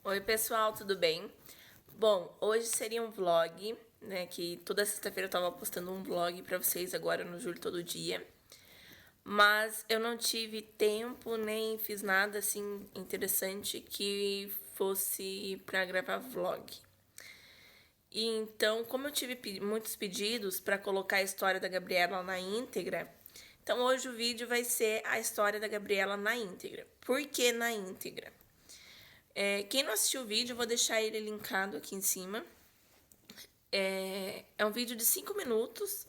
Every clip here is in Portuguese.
Oi pessoal, tudo bem? Bom, hoje seria um vlog, né, que toda sexta-feira eu tava postando um vlog pra vocês agora no Júlio Todo Dia. Mas eu não tive tempo, nem fiz nada assim interessante que fosse pra gravar vlog. E então, como eu tive muitos pedidos pra colocar a história da Gabriela na íntegra, então hoje o vídeo vai ser a história da Gabriela na íntegra. Por que na íntegra? Quem não assistiu o vídeo, eu vou deixar ele linkado aqui em cima. É um vídeo de 5 minutos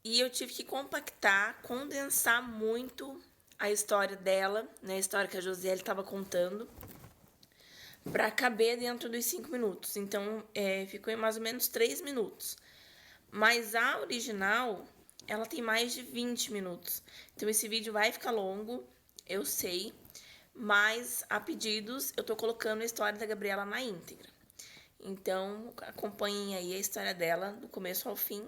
e eu tive que compactar, condensar muito a história dela, né, a história que a Josiele estava contando, para caber dentro dos 5 minutos. Então, ficou em mais ou menos 3 minutos. Mas a original, ela tem mais de 20 minutos. Então, esse vídeo vai ficar longo, eu sei. Mas, a pedidos, eu tô colocando a história da Gabriela na íntegra. Então, acompanhem aí a história dela, do começo ao fim,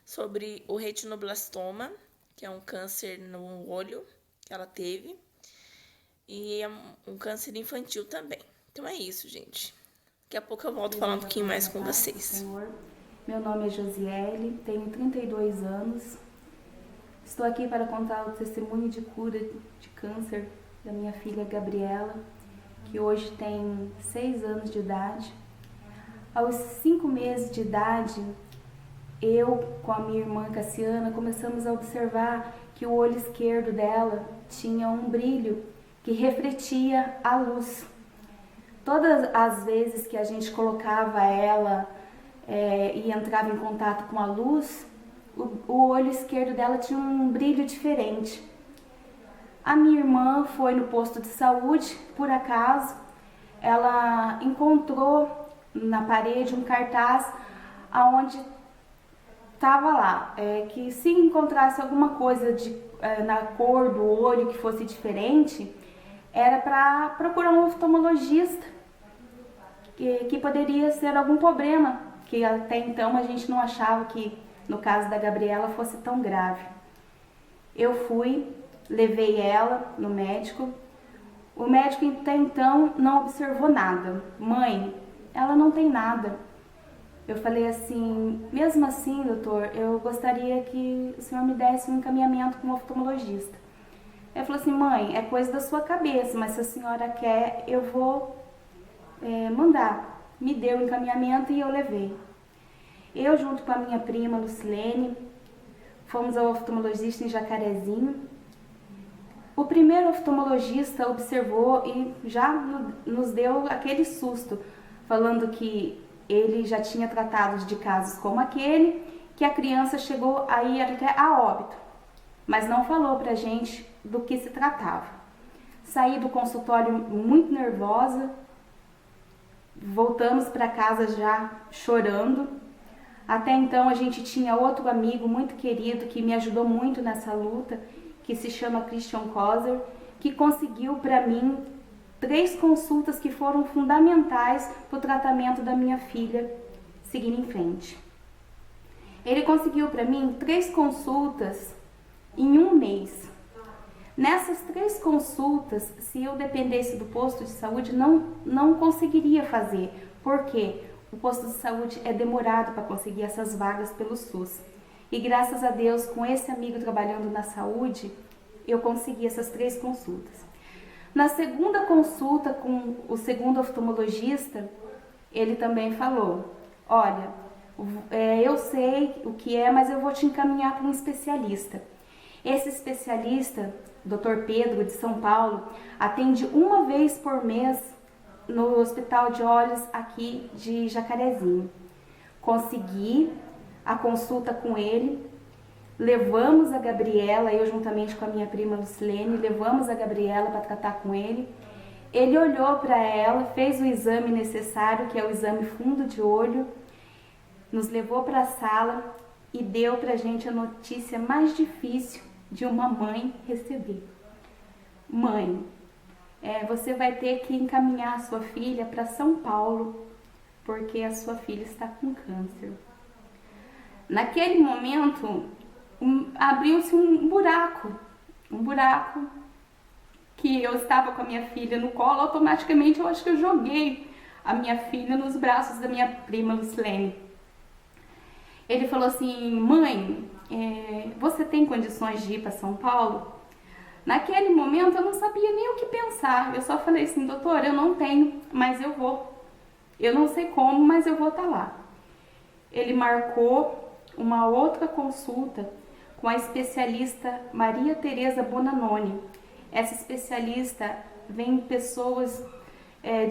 sobre o retinoblastoma, que é um câncer no olho que ela teve, e é um câncer infantil também. Então é isso, gente. Daqui a pouco eu volto falar um pouquinho mais com vocês. Senhor. Meu nome é Josiele, tenho 32 anos. Estou aqui para contar o testemunho de cura de câncer da minha filha Gabriela, que hoje tem 6 anos de idade. Aos 5 meses de idade, eu com a minha irmã Cassiana começamos a observar que o olho esquerdo dela tinha um brilho que refletia a luz. Todas as vezes que a gente colocava ela e entrava em contato com a luz, o olho esquerdo dela tinha um brilho diferente. A minha irmã foi no posto de saúde, por acaso, ela encontrou na parede um cartaz onde estava lá, que se encontrasse alguma coisa na cor do olho que fosse diferente, era para procurar um oftalmologista, que poderia ser algum problema, que até então a gente não achava que no caso da Gabriela fosse tão grave. Eu fui, levei ela no médico. O médico até então não observou nada. Mãe, ela não tem nada. Eu falei assim, mesmo assim, doutor, eu gostaria que o senhor me desse um encaminhamento com um oftalmologista. Ele falou assim, mãe, é coisa da sua cabeça, mas se a senhora quer, eu vou mandar. Me deu o encaminhamento e eu levei. Eu, junto com a minha prima Lucilene, fomos ao oftalmologista em Jacarezinho. O primeiro oftalmologista observou e já nos deu aquele susto, falando que ele já tinha tratado de casos como aquele, que a criança chegou a ir até a óbito, mas não falou pra gente do que se tratava. Saí do consultório muito nervosa, voltamos para casa já chorando. Até então a gente tinha outro amigo muito querido que me ajudou muito nessa luta, que se chama Christian Koser, que conseguiu para mim 3 consultas que foram fundamentais para o tratamento da minha filha seguir em frente. Ele conseguiu para mim 3 consultas em 1 mês. Nessas 3 consultas, se eu dependesse do posto de saúde, não conseguiria fazer. Por quê? O posto de saúde é demorado para conseguir essas vagas pelo SUS. E graças a Deus, com esse amigo trabalhando na saúde, eu consegui essas 3 consultas. Na segunda consulta com o segundo oftalmologista, ele também falou, olha, eu sei o que é, mas eu vou te encaminhar para um especialista. Esse especialista, Dr. Pedro, de São Paulo, atende 1 vez por mês no Hospital de Olhos aqui de Jacarezinho. Consegui a consulta com ele, levamos a Gabriela, eu juntamente com a minha prima Lucilene, levamos a Gabriela para tratar com ele. Ele olhou para ela, fez o exame necessário, que é o exame fundo de olho, nos levou para a sala e deu para a gente a notícia mais difícil de uma mãe receber. Mãe, você vai ter que encaminhar a sua filha para São Paulo, porque a sua filha está com câncer. Naquele momento, abriu-se um buraco que eu estava com a minha filha no colo, automaticamente eu acho que eu joguei a minha filha nos braços da minha prima Lucilene. Ele falou assim: mãe, você tem condições de ir para São Paulo? Naquele momento eu não sabia nem o que pensar. Eu só falei assim: doutor, eu não tenho, mas eu vou. Eu não sei como, mas eu vou estar lá. Ele marcou uma outra consulta com a especialista Maria Tereza Bonanoni. Essa especialista vem pessoas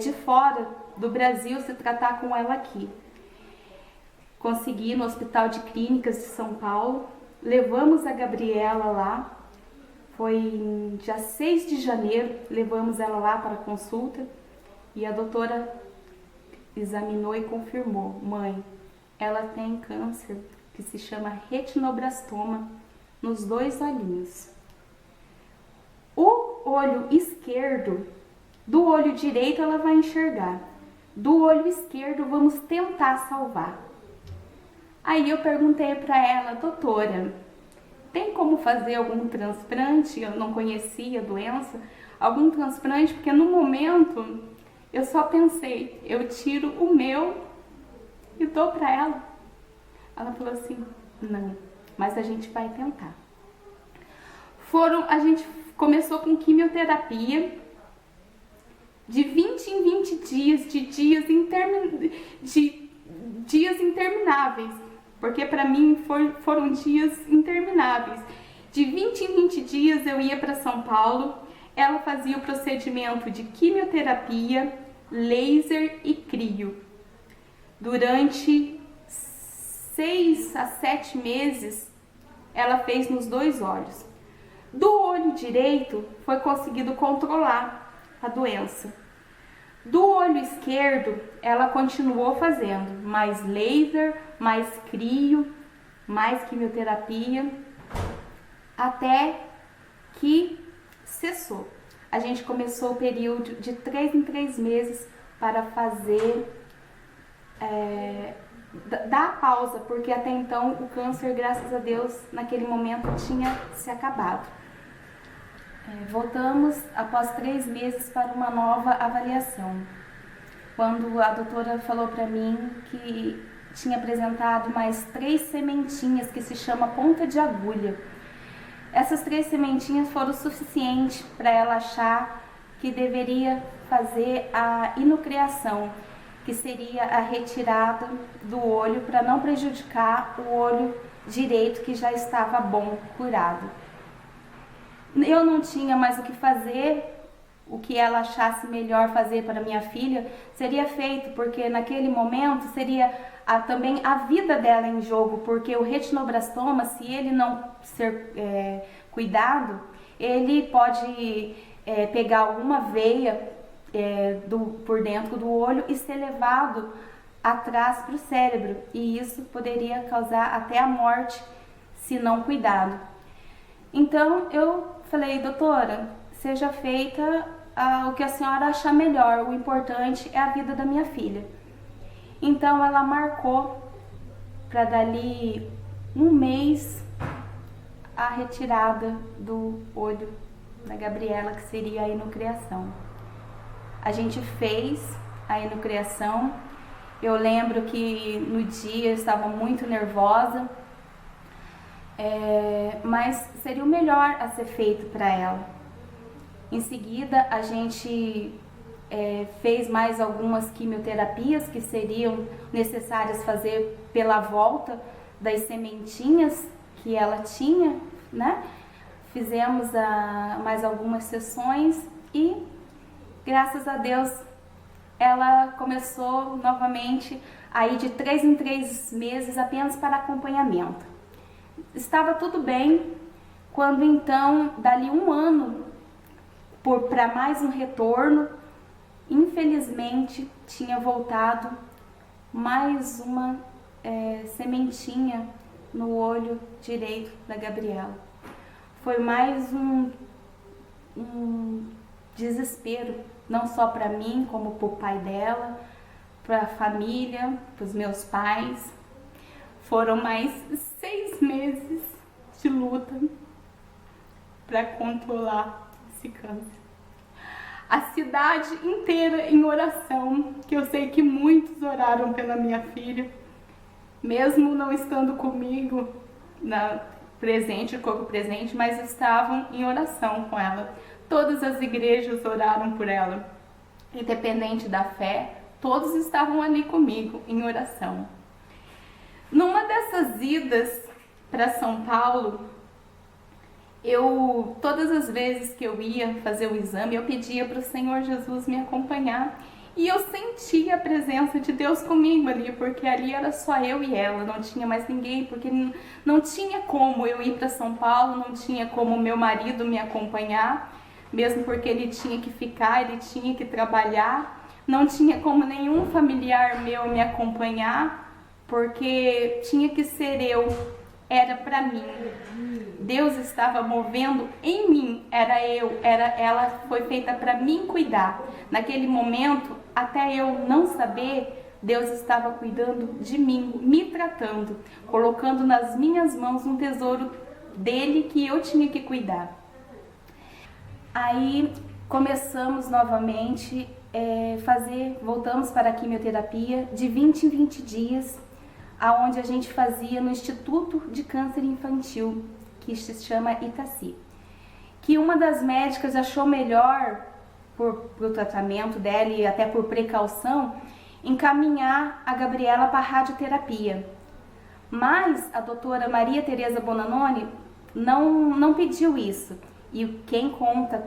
de fora do Brasil se tratar com ela aqui. Consegui no Hospital de Clínicas de São Paulo, levamos a Gabriela lá, foi em dia 6 de janeiro, levamos ela lá para a consulta e a doutora examinou e confirmou: mãe, ela tem câncer que se chama retinoblastoma nos 2 olhinhos. O olho esquerdo, do olho direito ela vai enxergar, do olho esquerdo vamos tentar salvar. Aí eu perguntei para ela: doutora, tem como fazer algum transplante? Eu não conhecia a doença. Algum transplante? Porque no momento eu só pensei, eu tiro o meu e dou para ela. Ela falou assim: não, mas a gente vai tentar. A gente começou com quimioterapia de 20 em 20 dias, de dias intermináveis, porque para mim foram dias intermináveis. De 20 em 20 dias eu ia para São Paulo, ela fazia o procedimento de quimioterapia, laser e crio. Durante 6 a 7 meses ela fez nos 2 olhos. Do olho direito foi conseguido controlar a doença. Do olho esquerdo ela continuou fazendo mais laser, mais crio, mais quimioterapia, até que cessou. A gente começou o período de 3 em 3 meses para fazer dar a pausa, porque até então o câncer, graças a Deus, naquele momento tinha se acabado. Voltamos após 3 meses para uma nova avaliação, quando a doutora falou para mim que tinha apresentado mais 3 sementinhas que se chama ponta de agulha. Essas 3 sementinhas foram suficientes para ela achar que deveria fazer a inucleação, que seria a retirada do olho para não prejudicar o olho direito que já estava bom, curado. Eu não tinha mais o que fazer, o que ela achasse melhor fazer para minha filha seria feito, porque naquele momento seria também a vida dela em jogo, porque o retinoblastoma, se ele não ser cuidado, ele pode pegar alguma veia por dentro do olho e ser levado atrás para o cérebro, e isso poderia causar até a morte se não cuidado. Então eu falei: doutora, seja feita o que a senhora achar melhor, o importante é a vida da minha filha. Então ela marcou para dali 1 mês a retirada do olho da Gabriela, que seria a inucleação. A gente fez a inucleação. Eu lembro que no dia eu estava muito nervosa, mas seria o melhor a ser feito para ela. Em seguida, a gente fez mais algumas quimioterapias que seriam necessárias fazer pela volta das sementinhas que ela tinha, né? Fizemos mais algumas sessões e, graças a Deus, ela começou novamente a ir de 3 em 3 meses apenas para acompanhamento. Estava tudo bem, quando então, dali 1 ano, para mais um retorno, infelizmente tinha voltado mais uma sementinha no olho direito da Gabriela. Foi mais um desespero, não só para mim, como para o pai dela, para a família, para os meus pais. Foram mais 6 meses de luta para controlar esse câncer. a cidade inteira em oração, que eu sei que muitos oraram pela minha filha, mesmo não estando comigo presente, corpo presente, mas estavam em oração com ela. Todas as igrejas oraram por ela, independente da fé, todos estavam ali comigo em oração. Numa dessas idas para São Paulo, todas as vezes que eu ia fazer o exame, eu pedia para o Senhor Jesus me acompanhar. E eu sentia a presença de Deus comigo ali, porque ali era só eu e ela, não tinha mais ninguém, porque não tinha como eu ir para São Paulo, não tinha como meu marido me acompanhar, mesmo porque ele tinha que ficar, ele tinha que trabalhar, não tinha como nenhum familiar meu me acompanhar, porque tinha que ser eu, era para mim. Deus estava movendo em mim, ela foi feita para mim cuidar. Naquele momento, até eu não saber, Deus estava cuidando de mim, me tratando, colocando nas minhas mãos um tesouro dele que eu tinha que cuidar. Aí começamos novamente voltamos para a quimioterapia de 20 em 20 dias, aonde a gente fazia no Instituto de Câncer Infantil, que se chama Itaci, que uma das médicas achou melhor, por tratamento dela e até por precaução, encaminhar a Gabriela para a radioterapia. Mas a doutora Maria Tereza Bonanoni não pediu isso. E quem conta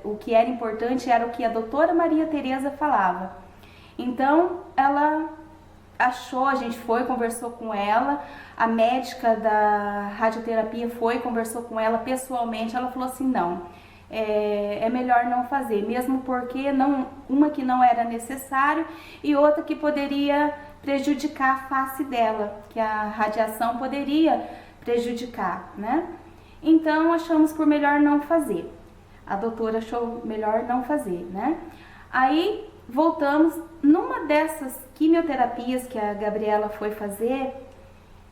o que era importante era o que a doutora Maria Tereza falava. Então ela achou, a gente foi, conversou com ela, a médica da radioterapia conversou com ela pessoalmente, ela falou assim, não, é melhor não fazer, mesmo porque uma que não era necessário e outra que poderia prejudicar a face dela, que a radiação poderia prejudicar, né? Então achamos por melhor não fazer, a doutora achou melhor não fazer, né? Aí voltamos, numa dessas quimioterapias que a Gabriela foi fazer,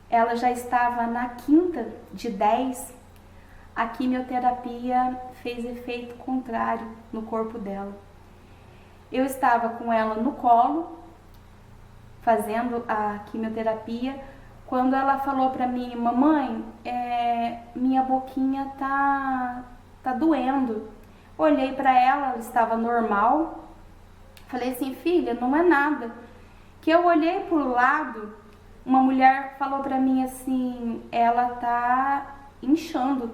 ela já estava na 5ª de 10, a quimioterapia fez efeito contrário no corpo dela. Eu estava com ela no colo, fazendo a quimioterapia, quando ela falou para mim, mamãe, minha boquinha tá doendo. Olhei para ela estava normal. Falei assim, filha, não é nada. Que eu olhei pro lado, uma mulher falou pra mim assim, ela tá inchando.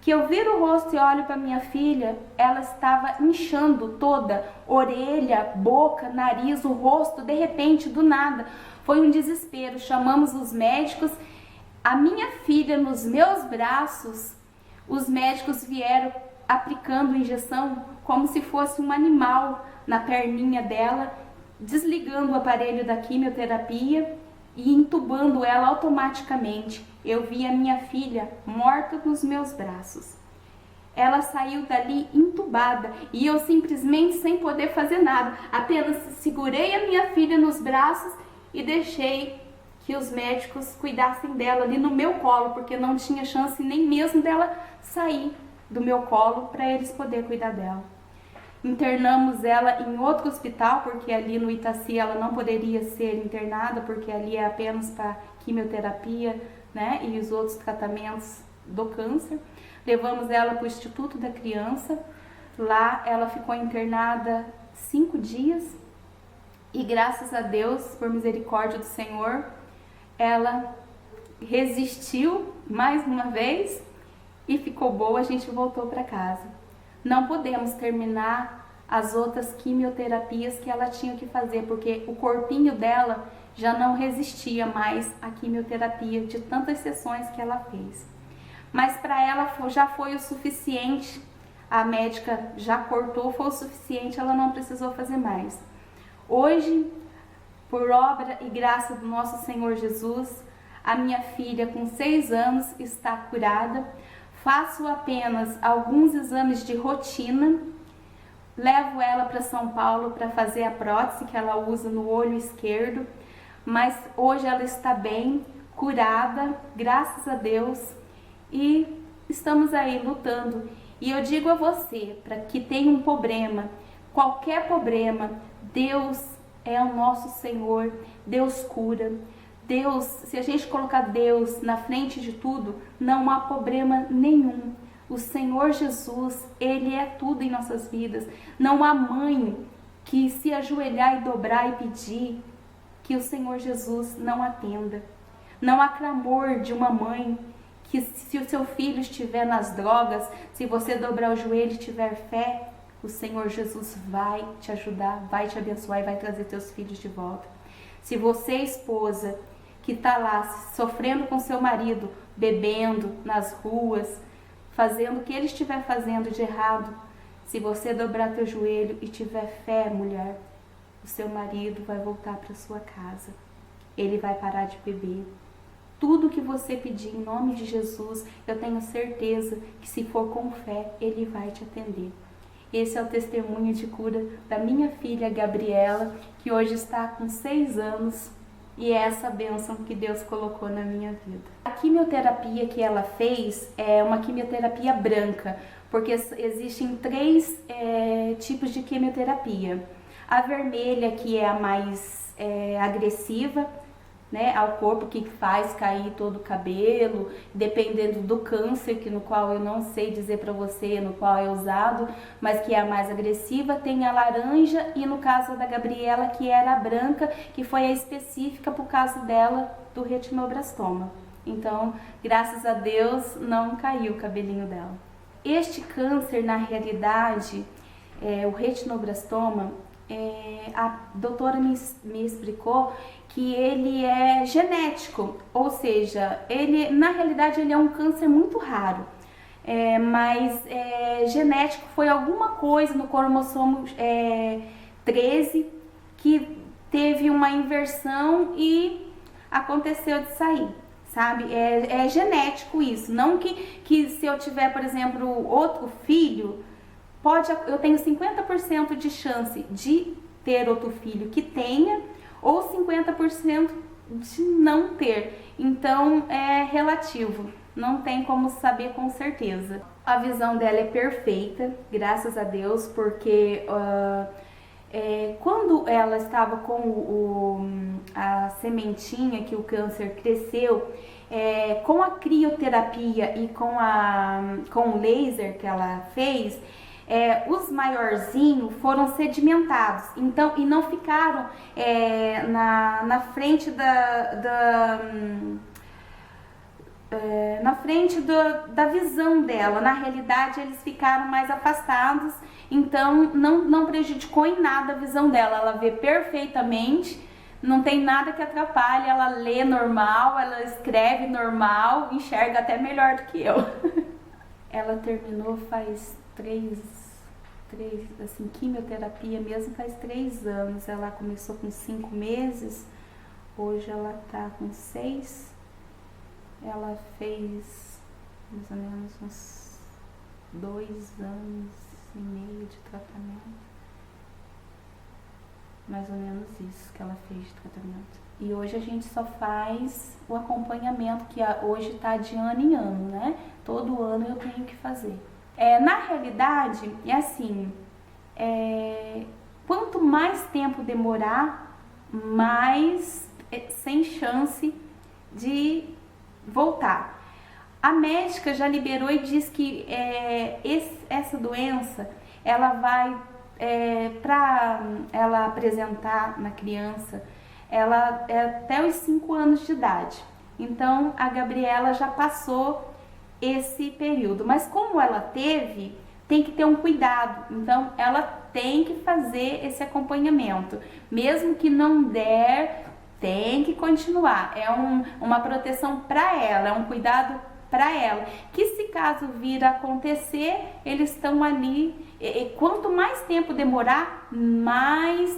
Que eu viro o rosto e olho pra minha filha, ela estava inchando toda, orelha, boca, nariz, o rosto, de repente, do nada. Foi um desespero, chamamos os médicos, a minha filha nos meus braços, os médicos vieram aplicando injeção como se fosse um animal na perninha dela, desligando o aparelho da quimioterapia e entubando ela automaticamente. Eu vi a minha filha morta nos meus braços. Ela saiu dali entubada e eu simplesmente sem poder fazer nada, apenas segurei a minha filha nos braços e deixei que os médicos cuidassem dela ali no meu colo, porque não tinha chance nem mesmo dela sair do meu colo para eles poderem cuidar dela. Internamos ela em outro hospital, porque ali no Itaci ela não poderia ser internada, porque ali é apenas para quimioterapia, né, e os outros tratamentos do câncer. Levamos ela para o Instituto da Criança, lá ela ficou internada 5 dias e graças a Deus, por misericórdia do Senhor, ela resistiu mais uma vez e ficou boa, a gente voltou para casa. Não podemos terminar as outras quimioterapias que ela tinha que fazer, porque o corpinho dela já não resistia mais à quimioterapia de tantas sessões que ela fez. Mas para ela já foi o suficiente, a médica já cortou, foi o suficiente, ela não precisou fazer mais. Hoje, por obra e graça do nosso Senhor Jesus, a minha filha com 6 anos está curada. Faço apenas alguns exames de rotina, levo ela para São Paulo para fazer a prótese que ela usa no olho esquerdo, mas hoje ela está bem, curada, graças a Deus, e estamos aí lutando. E eu digo a você, para que tenha um problema, qualquer problema, Deus é o nosso Senhor, Deus cura. Deus, se a gente colocar Deus na frente de tudo, não há problema nenhum. O Senhor Jesus, Ele é tudo em nossas vidas. Não há mãe que se ajoelhar e dobrar e pedir que o Senhor Jesus não atenda. Não há clamor de uma mãe que, se o seu filho estiver nas drogas, se você dobrar o joelho e tiver fé, o Senhor Jesus vai te ajudar, vai te abençoar e vai trazer teus filhos de volta. Se você, esposa, que está lá sofrendo com seu marido, bebendo nas ruas, fazendo o que ele estiver fazendo de errado, se você dobrar teu joelho e tiver fé, mulher, o seu marido vai voltar para sua casa. Ele vai parar de beber. Tudo que você pedir em nome de Jesus, eu tenho certeza que, se for com fé, Ele vai te atender. Esse é o testemunho de cura da minha filha Gabriela, que hoje está com 6 anos, e é essa bênção que Deus colocou na minha vida. A quimioterapia que ela fez é uma quimioterapia branca, porque existem 3 tipos de quimioterapia. A vermelha, que é a mais agressiva, né, ao corpo, que faz cair todo o cabelo, dependendo do câncer, no qual eu não sei dizer para você no qual é usado, mas que é a mais agressiva. Tem a laranja e, no caso da Gabriela, que era a branca, que foi a específica por causa dela do retinoblastoma. Então, graças a Deus, não caiu o cabelinho dela. Este câncer, na realidade, o retinoblastoma, a doutora me explicou que ele é genético, ou seja, na realidade ele é um câncer muito raro, mas genético. Foi alguma coisa no cromossomo 13 que teve uma inversão e aconteceu de sair, sabe? É genético isso, não que se eu tiver, por exemplo, outro filho, eu tenho 50% de chance de ter outro filho que tenha, ou 50% de não ter. Então é relativo, não tem como saber com certeza. A visão dela é perfeita, graças a Deus, porque quando ela estava com a sementinha que o câncer cresceu, com a crioterapia e com o laser que ela fez, os maiorzinhos foram sedimentados, então, e não ficaram na frente da visão dela. Na realidade, eles ficaram mais afastados, então não prejudicou em nada a visão dela. Ela vê perfeitamente, não tem nada que atrapalhe, ela lê normal, ela escreve normal, enxerga até melhor do que eu. Ela terminou faz assim, quimioterapia mesmo faz 3 anos. Ela começou com 5 meses, hoje ela tá com 6. Ela fez mais ou menos uns 2 anos e meio de tratamento. Mais ou menos isso que ela fez de tratamento. E hoje a gente só faz o acompanhamento, que hoje tá de ano em ano, né? Todo ano eu tenho que fazer. Na realidade, é assim, quanto mais tempo demorar, mais sem chance de voltar. A médica já liberou e diz que essa doença, ela vai, para ela apresentar na criança, ela é até os 5 anos de idade. Então, a Gabriela já passou esse período, mas como ela teve, tem que ter um cuidado. Então, ela tem que fazer esse acompanhamento, mesmo que não der, tem que continuar. É uma proteção para ela, é um cuidado para ela, que se caso vir a acontecer, eles estão ali. E quanto mais tempo demorar, mais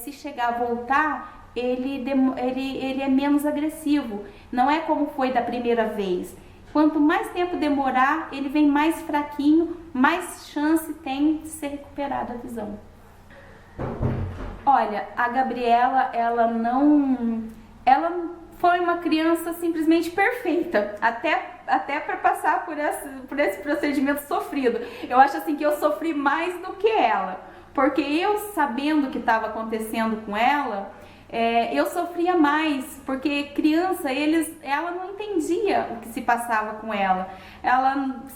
se chegar a voltar, ele é menos agressivo. Não é como foi da primeira vez. Quanto mais tempo demorar, ele vem mais fraquinho, mais chance tem de ser recuperada a visão. Olha, a Gabriela, ela foi uma criança simplesmente perfeita, até para passar por esse procedimento sofrido. Eu acho assim que eu sofri mais do que ela, porque eu sabendo o que estava acontecendo com ela, eu sofria mais, porque criança, ela não entendia o que se passava com ela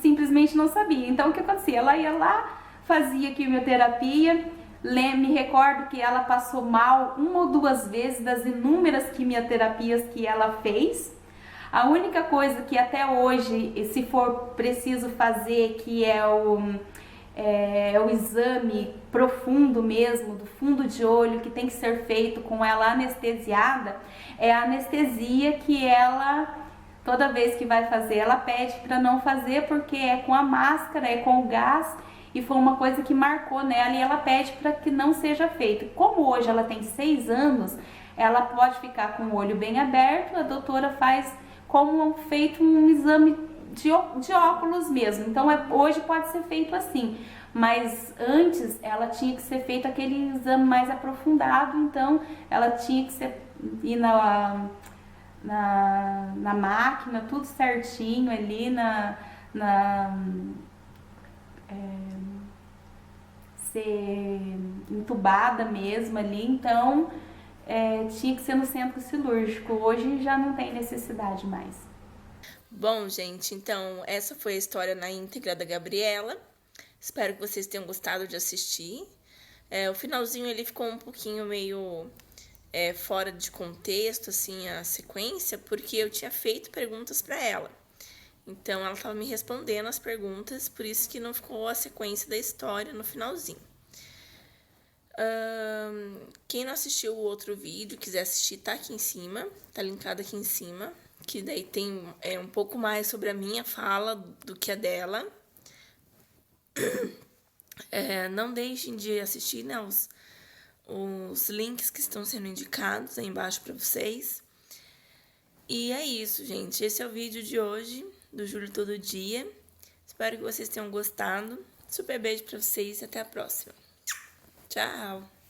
simplesmente não sabia. Então o que acontecia? Ela ia lá, fazia quimioterapia, me recordo que ela passou mal 1 ou 2 vezes das inúmeras quimioterapias que ela fez. A única coisa que até hoje, se for preciso fazer, que é o exame profundo mesmo, do fundo de olho, que tem que ser feito com ela anestesiada, é a anestesia que ela, toda vez que vai fazer, ela pede para não fazer, porque é com a máscara, é com o gás, e foi uma coisa que marcou nela e ela pede para que não seja feito. Como hoje ela tem 6 anos, ela pode ficar com o olho bem aberto, a doutora faz como feito um exame de óculos mesmo. Então hoje pode ser feito assim, mas antes ela tinha que ser feito aquele exame mais aprofundado, então ela tinha que ir na máquina, tudo certinho ali, ser entubada mesmo ali, então tinha que ser no centro cirúrgico. Hoje já não tem necessidade mais. Bom, gente, então essa foi a história na íntegra da Gabriela. Espero que vocês tenham gostado de assistir. O finalzinho ele ficou um pouquinho meio fora de contexto, assim, a sequência, porque eu tinha feito perguntas para ela. Então, ela estava me respondendo as perguntas, por isso que não ficou a sequência da história no finalzinho. Quem não assistiu o outro vídeo, quiser assistir, tá aqui em cima, tá linkado aqui em cima, que daí tem um pouco mais sobre a minha fala do que a dela. Não deixem de assistir, né, os links que estão sendo indicados aí embaixo para vocês. E é isso, gente. Esse é o vídeo de hoje, do Júlio Todo Dia. Espero que vocês tenham gostado. Super beijo para vocês e até a próxima. Tchau!